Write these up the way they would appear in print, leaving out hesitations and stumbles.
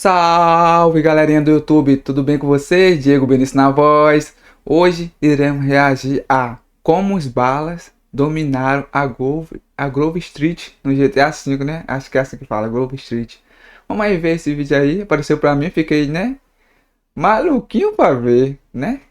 Salve galerinha do YouTube, tudo bem com vocês? Diego Benício na voz. Hoje iremos reagir a como os balas dominaram a Grove Street no GTA V, né? Acho que é assim que fala, Grove Street. Vamos aí ver esse vídeo aí, apareceu pra mim, fiquei, né? Maluquinho pra ver, né?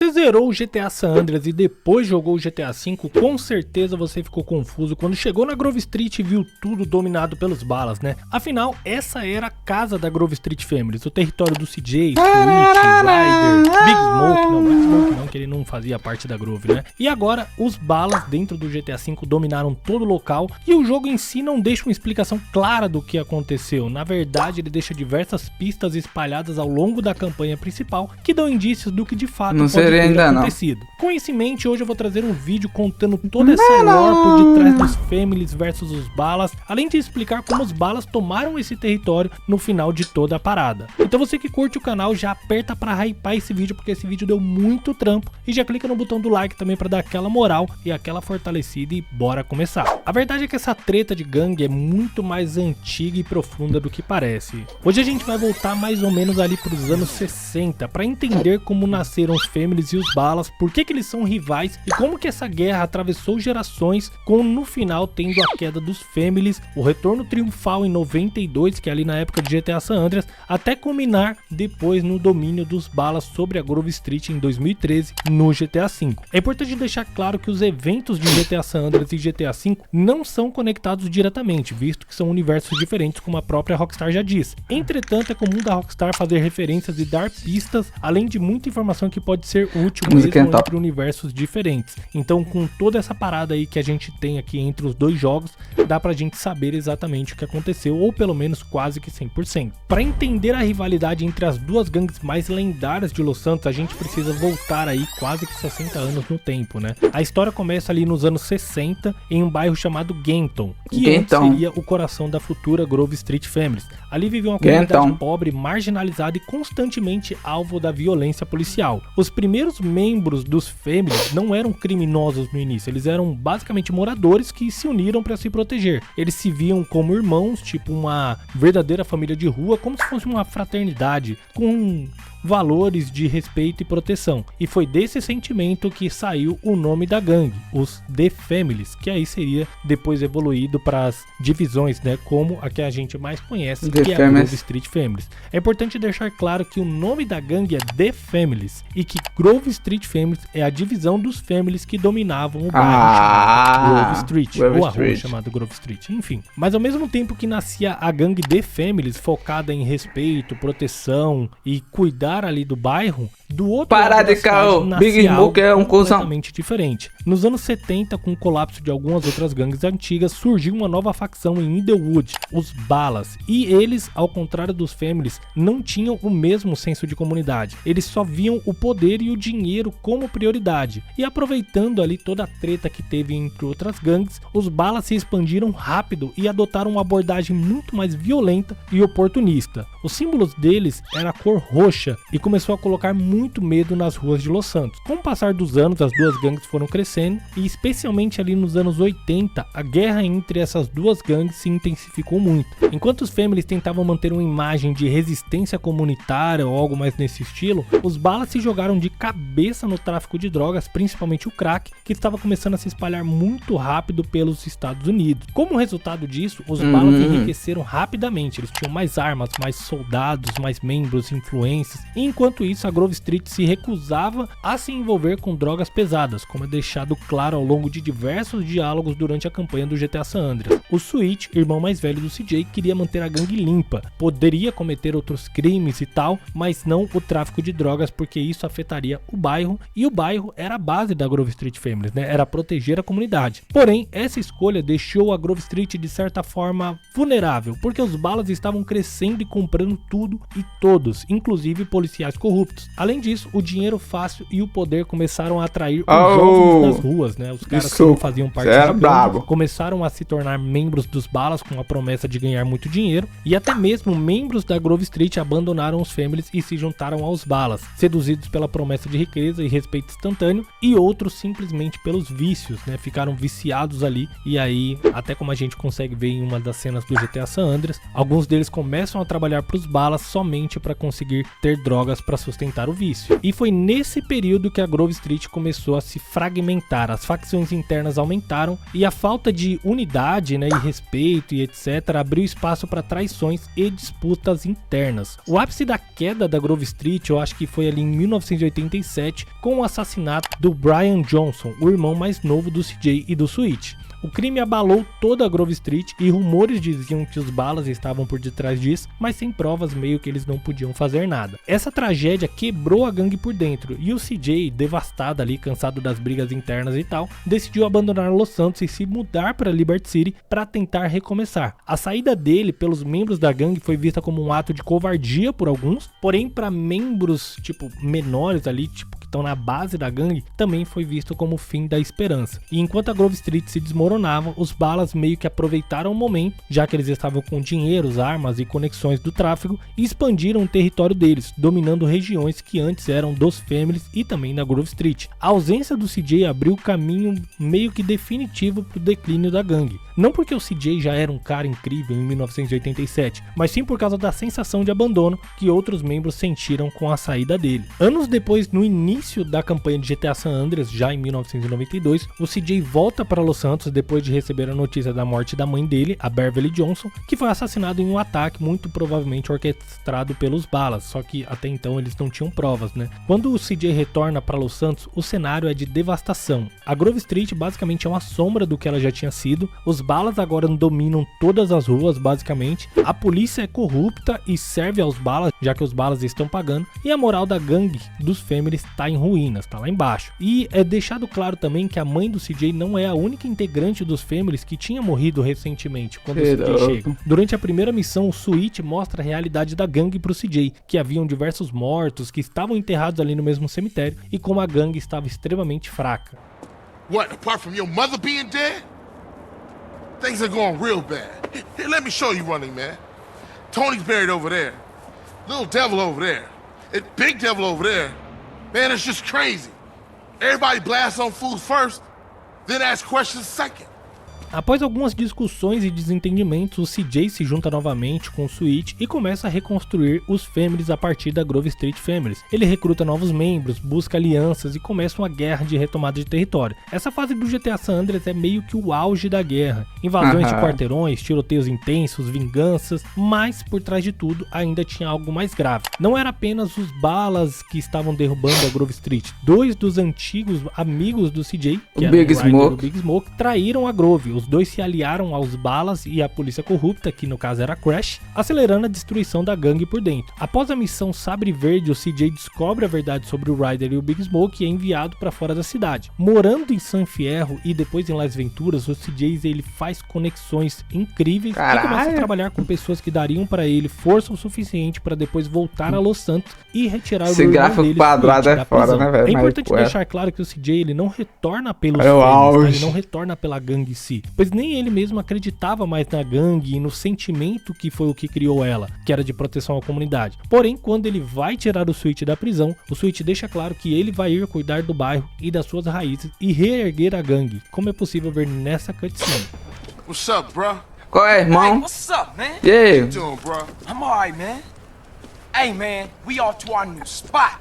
Você zerou o GTA San Andreas e depois jogou o GTA V, com certeza você ficou confuso quando chegou na Grove Street e viu tudo dominado pelos balas, né? Afinal, essa era a casa da Grove Street Families, o território do CJ, Switch, Ryder, Big Smoke, não, Big Smoke não, que ele não fazia parte da Grove, né? E agora, os balas dentro do GTA V dominaram todo o local e o jogo em si não deixa uma explicação clara do que aconteceu. Na verdade, ele deixa diversas pistas espalhadas ao longo da campanha principal que dão indícios do que de fato pode ainda acontecido. Com isso em mente, hoje eu vou trazer um vídeo contando toda essa lore por detrás dos Families versus os balas, além de explicar como os balas tomaram esse território no final de toda a parada. Então você que curte o canal, já aperta pra hypar esse vídeo, porque esse vídeo deu muito trampo, e já clica no botão do like também pra dar aquela moral e aquela fortalecida, e bora começar. A verdade é que essa treta de gangue é muito mais antiga e profunda do que parece. Hoje a gente vai voltar mais ou menos ali pros anos 60 pra entender como nasceram os Families e os balas, por que eles são rivais e como que essa guerra atravessou gerações, com no final tendo a queda dos Families, o retorno triunfal em 92, que é ali na época de GTA San Andreas, até culminar depois no domínio dos balas sobre a Grove Street em 2013 no GTA V. É importante deixar claro que os eventos de GTA San Andreas e GTA V não são conectados diretamente, visto que são universos diferentes, como a própria Rockstar já diz. Entretanto, é comum da Rockstar fazer referências e dar pistas, além de muita informação que pode ser útil mesmo entre universos diferentes. Então, com toda essa parada aí que a gente tem aqui entre os dois jogos, dá pra gente saber exatamente o que aconteceu, ou pelo menos quase que 100%. Para entender a rivalidade entre as duas gangues mais lendárias de Los Santos, a gente precisa voltar aí quase que 60 anos no tempo, né? A história começa ali nos anos 60, em um bairro chamado Ganton, que antes seria o coração da futura Grove Street Families. Ali vivia uma comunidade pobre, marginalizada e constantemente alvo da violência policial. Os primeiros membros dos Families não eram criminosos no início, eles eram basicamente moradores que se uniram para se proteger. Eles se viam como irmãos, tipo uma verdadeira família de rua, como se fosse uma fraternidade, com valores de respeito e proteção. E foi desse sentimento que saiu o nome da gangue, os The Families, que aí seria depois evoluído para as divisões, né, como a que a gente mais conhece, que é a Grove Street Families. É importante deixar claro que o nome da gangue é The Families e que Grove Street Families é a divisão dos Families que dominavam o bairro chamado Grove Street, ou a rua chamada Grove Street, enfim. Mas ao mesmo tempo que nascia a gangue The Families, focada em respeito, proteção e cuidar ali do bairro, do outro lado da cidade nascia algo completamente diferente. Nos anos 70, com o colapso de algumas outras gangues antigas, surgiu uma nova facção em Inglewood, os Balas, e eles, ao contrário dos Families, não tinham o mesmo senso de comunidade. Eles só viam o poder e o dinheiro como prioridade, e aproveitando ali toda a treta que teve entre outras gangues, os Balas se expandiram rápido e adotaram uma abordagem muito mais violenta e oportunista. Os símbolos deles era a cor roxa e começou a colocar muito medo nas ruas de Los Santos. Com o passar dos anos, as duas gangues foram crescendo e especialmente ali nos anos 80, a guerra entre essas duas gangues se intensificou muito. Enquanto os Families tentavam manter uma imagem de resistência comunitária ou algo mais nesse estilo, os balas se jogaram de cabeça no tráfico de drogas, principalmente o crack, que estava começando a se espalhar muito rápido pelos Estados Unidos. Como resultado disso, os balas enriqueceram rapidamente, eles tinham mais armas, mais soldados, mais membros, influências. Enquanto isso, a Grove Street se recusava a se envolver com drogas pesadas, como é deixado claro ao longo de diversos diálogos durante a campanha do GTA San Andreas. O Switch, irmão mais velho do CJ, queria manter a gangue limpa, poderia cometer outros crimes e tal, mas não o tráfico de drogas, porque isso afetaria o bairro, e o bairro era a base da Grove Street Families, né? Era proteger a comunidade. Porém, essa escolha deixou a Grove Street de certa forma vulnerável, porque os balas estavam crescendo e comprando tudo e todos, inclusive policiais corruptos. Além disso, o dinheiro fácil e o poder começaram a atrair os jovens das ruas, né? Os caras que não faziam parte da gangue começaram a se tornar membros dos balas com a promessa de ganhar muito dinheiro, e até mesmo membros da Grove Street abandonaram os Families e se juntaram aos balas, seduzidos pela promessa de riqueza e respeito instantâneo, e outros simplesmente pelos vícios, né? Ficaram viciados ali, e aí, até como a gente consegue ver em uma das cenas do GTA San Andreas, alguns deles começam a trabalhar pros balas somente para conseguir ter drogas para sustentar o vício. E foi nesse período que a Grove Street começou a se fragmentar, as facções internas aumentaram e a falta de unidade, né, e respeito e etc. abriu espaço para traições e disputas internas. O ápice da queda da Grove Street eu acho que foi ali em 1987 com o assassinato do Brian Johnson, o irmão mais novo do CJ e do Sweet. O crime abalou toda a Grove Street e rumores diziam que os balas estavam por detrás disso, mas sem provas meio que eles não podiam fazer nada. Essa tragédia quebrou a gangue por dentro e o CJ, devastado ali, cansado das brigas internas e tal, decidiu abandonar Los Santos e se mudar para Liberty City para tentar recomeçar. A saída dele pelos membros da gangue foi vista como um ato de covardia por alguns, porém para membros tipo menores ali, tipo que estão na base da gangue, também foi visto como o fim da esperança. E enquanto a Grove Street se desmoronava, os balas meio que aproveitaram o momento, já que eles estavam com dinheiros, armas e conexões do tráfico, e expandiram o território deles, dominando regiões que antes eram dos Families e também da Grove Street. A ausência do CJ abriu o caminho meio que definitivo para o declínio da gangue. Não porque o CJ já era um cara incrível em 1987, mas sim por causa da sensação de abandono que outros membros sentiram com a saída dele. Anos depois, no início da campanha de GTA San Andreas, já em 1992, o CJ volta para Los Santos depois de receber a notícia da morte da mãe dele, a Beverly Johnson, que foi assassinado em um ataque muito provavelmente orquestrado pelos balas, só que até então eles não tinham provas, né? Quando o CJ retorna para Los Santos, o cenário é de devastação. A Grove Street basicamente é uma sombra do que ela já tinha sido, os balas agora dominam todas as ruas basicamente, a polícia é corrupta e serve aos balas, já que os balas estão pagando, e a moral da gangue dos Families está em ruínas, tá lá embaixo. E é deixado claro também que a mãe do CJ não é a única integrante dos Families que tinha morrido recentemente quando o CJ chega. Durante a primeira missão, o Sweet mostra a realidade da gangue pro CJ, que haviam diversos mortos que estavam enterrados ali no mesmo cemitério e como a gangue estava extremamente fraca. What, apart from your mother being dead? Things are going real bad. Here, let me show you running, man. Tony's buried over there. Little devil over there. And big devil over there. Man, it's just crazy. Everybody blasts on food first, then ask questions second. Após algumas discussões e desentendimentos, o CJ se junta novamente com o Sweet e começa a reconstruir os Families a partir da Grove Street Families. Ele recruta novos membros, busca alianças e começa uma guerra de retomada de território. Essa fase do GTA San Andreas é meio que o auge da guerra. Invasões de quarteirões, tiroteios intensos, vinganças, mas por trás de tudo ainda tinha algo mais grave. Não era apenas os balas que estavam derrubando a Grove Street. Dois dos antigos amigos do CJ, que eram o Ryder e o Big Smoke, traíram a Grove. Os dois se aliaram aos balas e à polícia corrupta, que no caso era Crash, acelerando a destruição da gangue por dentro. Após a missão Sabre Verde, o CJ descobre a verdade sobre o Ryder e o Big Smoke e é enviado para fora da cidade. Morando em San Fierro e depois em Las Venturas, o CJ ele faz conexões incríveis e começa a trabalhar com pessoas que dariam para ele força o suficiente para depois voltar a Los Santos e retirar o irmão dele quadrado é fora, né, velho? É importante deixar claro que o CJ ele não retorna pelos filhos, ele não retorna pela gangue em si, pois nem ele mesmo acreditava mais na gangue e no sentimento que foi o que criou ela, que era de proteção à comunidade. Porém, quando ele vai tirar o Sweet da prisão, o Sweet deixa claro que ele vai ir cuidar do bairro e das suas raízes e reerguer a gangue, como é possível ver nessa cutscene. What's up, bro? Qual é, irmão? Hey, what's up, man? E aí? What you doing, bro? I'm alright, man. Hey, man, we off to our new spot.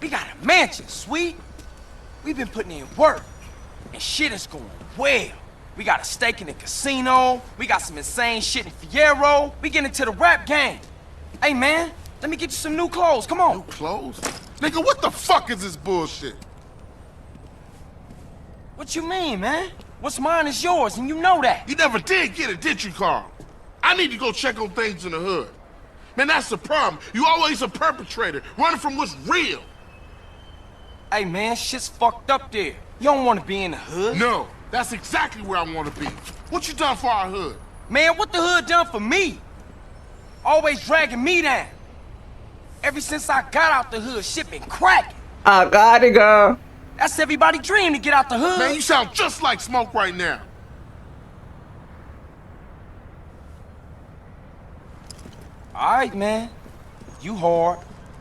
We got a mansion, sweet. We've been putting in work, and shit is going well. We got a stake in the casino. We got some insane shit in Fierro. We get into the rap game. Hey, man, let me get you some new clothes. Come on. New clothes? Nigga, what the fuck is this bullshit? What you mean, man? What's mine is yours, and you know that. You never did get it, did you, Carl? I need to go check on things in the hood. Man, that's the problem. You always a perpetrator, running from what's real. Hey, man, shit's fucked up there. You don't want to be in the hood. No, that's exactly where I want to be. What you done for our hood? Man, what the hood done for me? Always dragging me down. Ever since I got out the hood, shit been cracking. I gotta go. That's everybody's dream to get out the hood. Man, you sound just like Smoke right now. All right, man. You hard.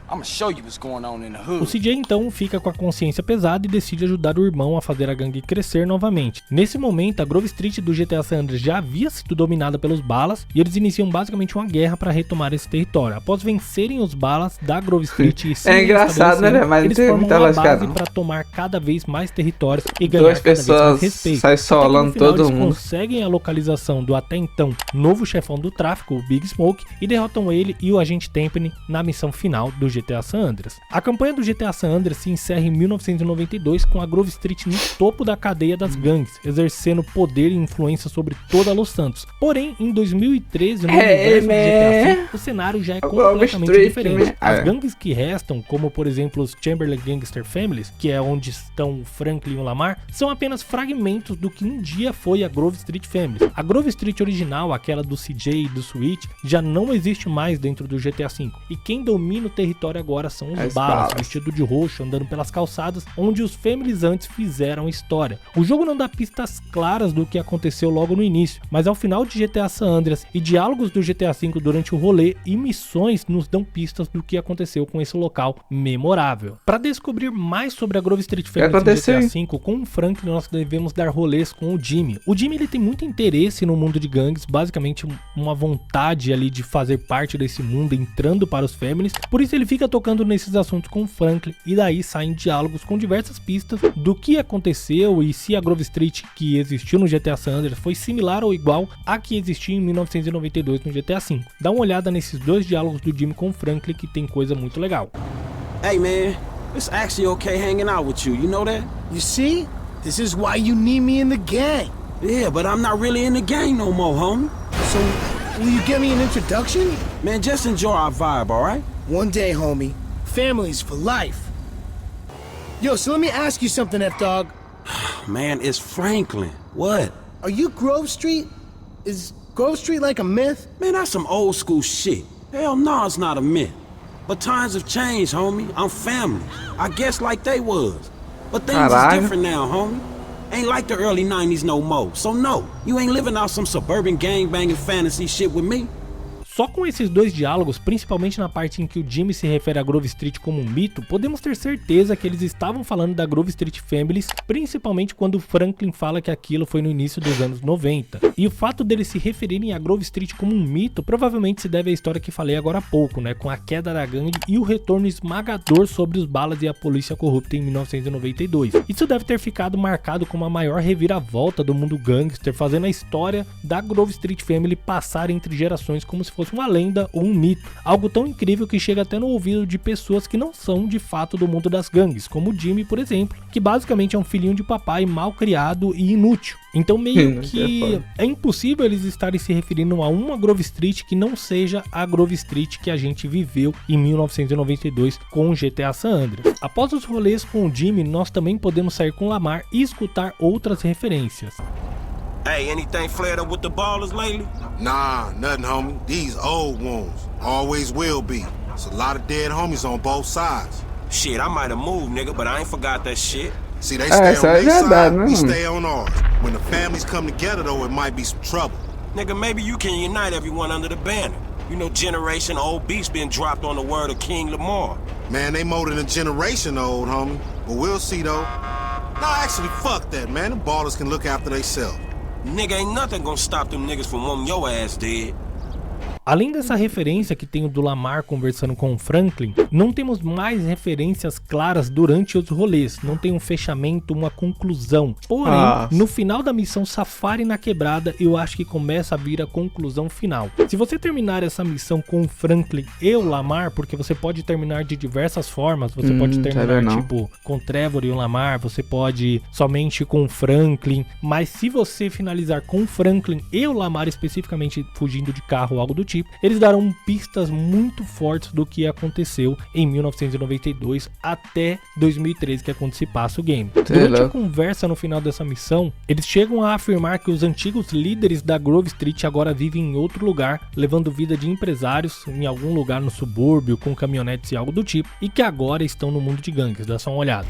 I'ma show you what's going on in the O hood. CJ então fica com a consciência pesada e decide ajudar o irmão a fazer a gangue crescer novamente. Nesse momento, a Grove Street do GTA San Andreas já havia sido dominada pelos balas e eles iniciam basicamente uma guerra para retomar esse território. Após vencerem os balas da Grove Street e se engraçado, né? Mas eles não tem formam muita uma lógica, base não. para tomar cada vez mais territórios e ganhar Duas cada vez mais pessoas respeito. saem Até que solando no final todo eles mundo. conseguem a localização do até então novo chefão do tráfico, o Big Smoke, e derrotam ele e o agente Tempany na missão final do GTA San Andreas. A campanha do GTA San Andreas se encerra em 1992 com a Grove Street no topo da cadeia das gangues, exercendo poder e influência sobre toda Los Santos. Porém, em 2013, no universo do GTA V, o cenário já é completamente Street, diferente. man. As gangues que restam, como por exemplo os Chamberlain Gangster Families, que é onde estão o Franklin e o Lamar, são apenas fragmentos do que um dia foi a Grove Street Families. A Grove Street original, aquela do CJ e do Switch, já não existe mais dentro do GTA V. E quem domina o território agora são os balas, vestidos de roxo, andando pelas calçadas, onde os Families antes fizeram história. O jogo não dá pistas claras do que aconteceu logo no início, mas ao final de GTA San Andreas e diálogos do GTA V durante o rolê e missões nos dão pistas do que aconteceu com esse local memorável. Para descobrir mais sobre a Grove Street Families no GTA V, com o Franklin nós devemos dar rolês com o Jimmy. O Jimmy ele tem muito interesse no mundo de gangues, basicamente uma vontade ali de fazer parte desse mundo, entrando para os Families, por isso ele fica tocando nesses assuntos com o Franklin e daí saem diálogos com diversas pistas do que aconteceu e se a Grove Street que existiu no GTA San Andreas foi similar ou igual a que existia em 1992 no GTA V. Dá uma olhada nesses dois diálogos do Jimmy com o Franklin que tem coisa muito legal. Hey man, it's actually okay hanging out with you know that? You see? This is why you need me in the gang. Yeah, but I'm not really in the gang no more, homie. So, will you give me an introduction? Man, just enjoy our vibe, alright? One day, homie. Families for life. Yo, so let me ask you something, F-Dog. Man, it's Franklin. What? Are you Grove Street? Is Grove Street like a myth? Man, that's some old school shit. Hell no, it's not a myth. But times have changed, homie. I'm family. I guess like they was. But things is different now, homie. Ain't like the early 90s no more. So no, you ain't living out some suburban gangbanging fantasy shit with me. Só com esses dois diálogos, principalmente na parte em que o Jimmy se refere a Grove Street como um mito, podemos ter certeza que eles estavam falando da Grove Street Families, principalmente quando o Franklin fala que aquilo foi no início dos anos 90. E o fato deles se referirem a Grove Street como um mito provavelmente se deve à história que falei agora há pouco, né, com a queda da gangue e o retorno esmagador sobre os balas e a polícia corrupta em 1992. Isso deve ter ficado marcado como a maior reviravolta do mundo gangster, fazendo a história da Grove Street Family passar entre gerações como se fosse uma lenda ou um mito, algo tão incrível que chega até no ouvido de pessoas que não são de fato do mundo das gangues, como o Jimmy, por exemplo, que basicamente é um filhinho de papai mal criado e inútil. Então meio que é impossível eles estarem se referindo a uma Grove Street que não seja a Grove Street que a gente viveu em 1992 com o GTA San Andreas. Após os rolês com o Jimmy, nós também podemos sair com o Lamar e escutar outras referências. Hey, anything flared up with the ballers lately? Nah, nothing, homie. These old wounds. Always will be. It's a lot of dead homies on both sides. Shit, I might have moved, nigga, but I ain't forgot that shit. See, they stay on their side, we né? stay on ours. When the families come together, though, it might be some trouble. Nigga, maybe you can unite everyone under the banner. You know, Generation Old Beast been dropped on the word of King Lamar. Man, they more than a generation old, homie. But we'll see, though. Nah, actually, fuck that, man. The ballers can look after themselves. Nigga, ain't nothing gonna stop them niggas from wanting your ass dead. Além dessa referência que tem o do Lamar conversando com o Franklin, não temos mais referências claras durante os rolês, não tem um fechamento, uma conclusão. Porém, no final da missão Safari na Quebrada, eu acho que começa a vir a conclusão final. Se você terminar essa missão com o Franklin e o Lamar, porque você pode terminar de diversas formas, você pode terminar tipo com o Trevor e o Lamar, você pode somente com o Franklin, mas se você finalizar com o Franklin e o Lamar especificamente fugindo de carro ou algo do tipo, eles darão pistas muito fortes do que aconteceu em 1992 até 2013, que é quando se passa o game. Durante a conversa no final dessa missão, eles chegam a afirmar que os antigos líderes da Grove Street agora vivem em outro lugar, levando vida de empresários em algum lugar no subúrbio, com caminhonetes e algo do tipo, e que agora estão no mundo de gangues. Dá só uma olhada.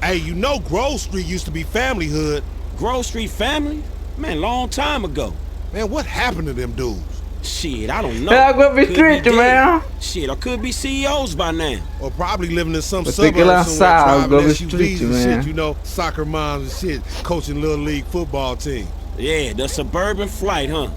Hey, you know Grove Street used to be family hood. Grove Street family? Man, long time ago. Man, what happened to them dudes? Shit, I don't know. É a Grove Could be Street, dead. man. Shit, or could be CEOs by now. Or probably living in some Vou ter que suburbs somewhere lançar o driving Grove SUVs Street, and man. shit, you know, soccer moms and shit, coaching little league football team. Yeah, the suburban flight, huh?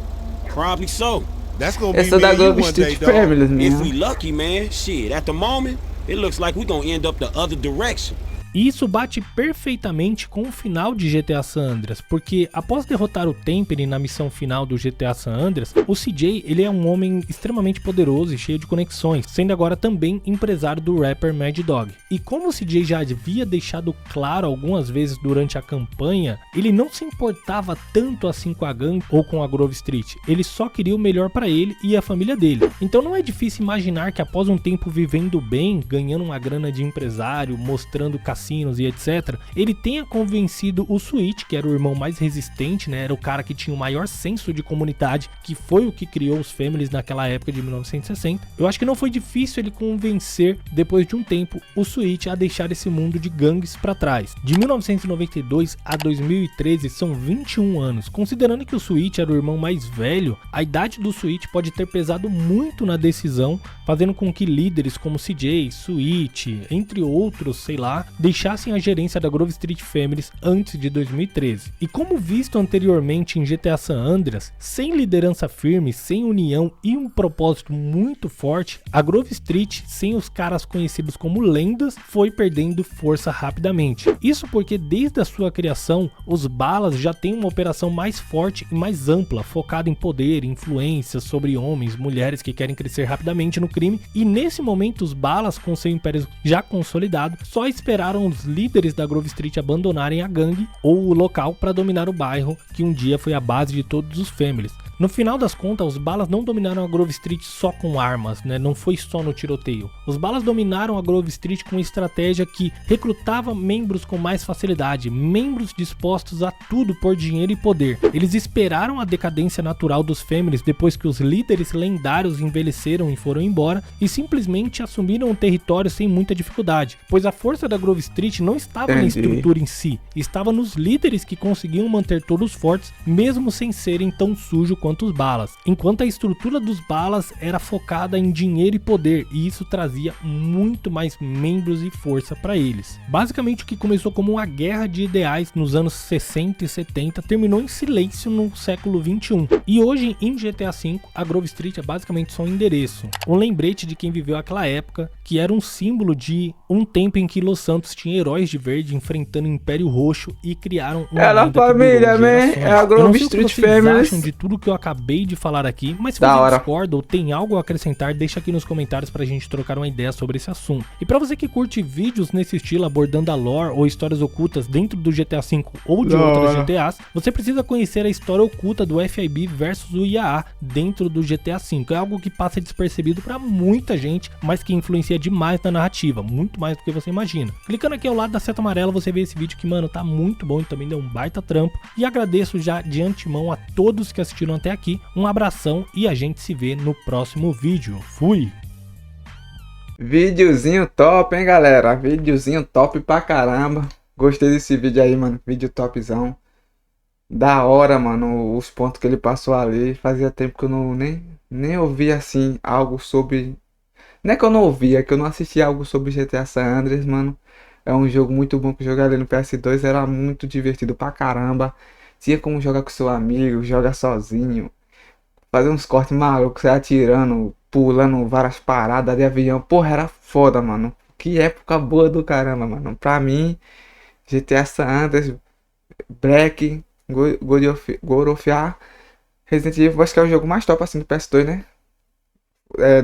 Probably so. That's gonna be Essa me da and you Grove one day, Street dog. Families, If we man. lucky, man, shit, at the moment, it looks like we gonna end up the other direction. E isso bate perfeitamente com o final de GTA San Andreas, porque após derrotar o Temperley na missão final do GTA San Andreas, o CJ ele é um homem extremamente poderoso e cheio de conexões, sendo agora também empresário do rapper Mad Dog. E como o CJ já havia deixado claro algumas vezes durante a campanha, ele não se importava tanto assim com a gangue ou com a Grove Street, ele só queria o melhor para ele e a família dele. Então não é difícil imaginar que após um tempo vivendo bem, ganhando uma grana de empresário, mostrando cassinos e etc, ele tenha convencido o Switch, que era o irmão mais resistente, né, era o cara que tinha o maior senso de comunidade, que foi o que criou os Families naquela época de 1960. Eu acho que não foi difícil ele convencer, depois de um tempo, o Switch a deixar esse mundo de gangues para trás. De 1992 a 2013 são 21 anos. Considerando que o Switch era o irmão mais velho, a idade do Switch pode ter pesado muito na decisão, fazendo com que líderes como CJ, Switch, entre outros, sei lá, deixassem a gerência da Grove Street Families antes de 2013. E como visto anteriormente em GTA San Andreas, sem liderança firme, sem união e um propósito muito forte, a Grove Street, sem os caras conhecidos como lendas, foi perdendo força rapidamente. Isso porque desde a sua criação, os Balas já têm uma operação mais forte e mais ampla, focada em poder, influência sobre homens, mulheres que querem crescer rapidamente no crime, e nesse momento os Balas, com seu império já consolidado, só esperaram os líderes da Grove Street abandonarem a gangue ou o local para dominar o bairro, que um dia foi a base de todos os Families. No final das contas, os Balas não dominaram a Grove Street só com armas, né? Não foi só no tiroteio. Os Balas dominaram a Grove Street com uma estratégia que recrutava membros com mais facilidade, membros dispostos a tudo por dinheiro e poder. Eles esperaram a decadência natural dos Families depois que os líderes lendários envelheceram e foram embora, e simplesmente assumiram o território sem muita dificuldade, pois a força da Grove Street não estava na estrutura em si, estava nos líderes que conseguiam manter todos fortes, mesmo sem serem tão sujos quanto os Balas, enquanto a estrutura dos Balas era focada em dinheiro e poder, e isso trazia muito mais membros e força para eles. Basicamente o que começou como uma guerra de ideais nos anos 60 e 70 terminou em silêncio no século 21, e hoje em GTA V a Grove Street é basicamente só um endereço, um lembrete de quem viveu aquela época, que era um símbolo de um tempo em que Los Santos tinha heróis de verde enfrentando o Império Roxo e criaram uma Ela lenda que durou família, man. gerações. É a Eu Grove não sei o que Street vocês Families. acham de tudo que eu acabei de falar aqui, mas se Da você hora. discorda ou tem algo a acrescentar, deixa aqui nos comentários pra gente trocar uma ideia sobre esse assunto. E pra você que curte vídeos nesse estilo abordando a lore ou histórias ocultas dentro do GTA V ou de Da outras hora. GTAs, você precisa conhecer a história oculta do FIB versus o IAA dentro do GTA V. É algo que passa despercebido pra muita gente, mas que influencia demais na narrativa, muito mais do que você imagina. Clicando aqui ao lado da seta amarela, você vê esse vídeo que, mano, tá muito bom e também deu um baita trampo. E agradeço já de antemão a todos que assistiram até aqui. Um abração e a gente se vê no próximo vídeo. Fui! Videozinho top, hein, galera? Videozinho top pra caramba. Gostei desse vídeo aí, mano. Vídeo topzão. Da hora, mano. Os pontos que ele passou ali. Fazia tempo que eu não, nem ouvia, assim, algo sobre... Não é que eu não ouvia, é que eu não assistia algo sobre GTA San Andreas, mano. É um jogo muito bom que eu joguei ali no PS2. Era muito divertido pra caramba. Tinha como jogar com seu amigo, jogar sozinho. Fazer uns cortes malucos, sair atirando, pulando várias paradas de avião. Porra, era foda, mano. Que época boa do caramba, mano. Pra mim, GTA San Andreas, Black, God of War, Resident Evil, acho que é o jogo mais top assim do PS2, né?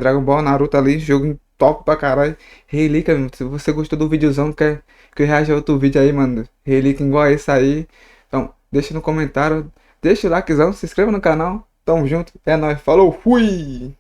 Dragon Ball, Naruto ali, jogo top pra caralho. Relíquia, mano. Se você gostou do videozão, quer que eu reaja a outro vídeo aí, mano. Relíquia igual esse aí. Então, deixa no comentário. Deixa o likezão, se inscreva no canal. Tamo junto. É nóis. Falou, fui!